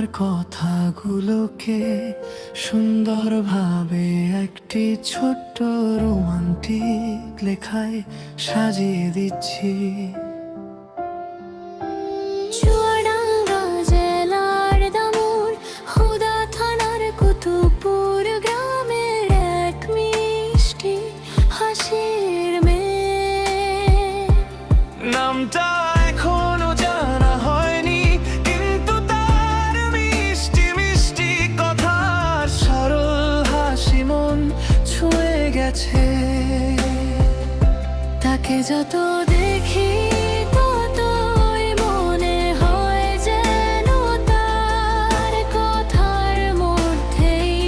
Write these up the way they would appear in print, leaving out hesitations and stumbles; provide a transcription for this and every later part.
তার কথাগুলোকে সুন্দরভাবে একটি ছোট্ট রোমান্টিক লেখায় সাজিয়ে দিচ্ছি। চুয়াডাঙ্গা জেলার দামুর হুদা থানার কুতুবপুর গ্রামের এক মিষ্টি হাসির মেয়ে। নামটা এখনো জানা হয়নি, কিন্তু তার মিষ্টি মিষ্টি কথা, সরল হাসি মন ছুঁয়ে গেছে। তাকে যত দেখি ততই মনে হয় যেন তার কথার মধ্যেই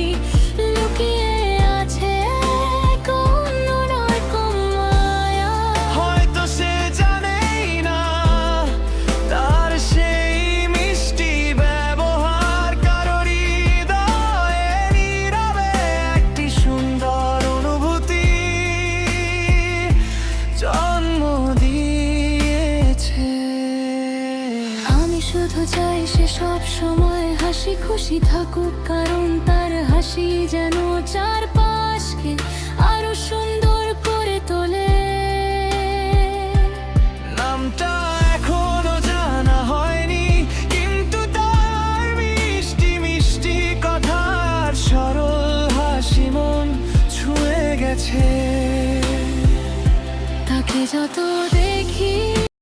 লুকিয়ে আছে এক অন্যরকম মায়া। হয়তো সে জানেই না তার সেই মিষ্টি ব্যবহার কারোর হৃদয়ে নীরবে একটি সুন্দর অনুভূতি জন্ম দিয়েছে। আমি শুধু চাই সে সব সময় হাসি খুশি থাকুক, কারণ তার হাসি যেন চারপাশকে আরো সুন্দর করে তোলে।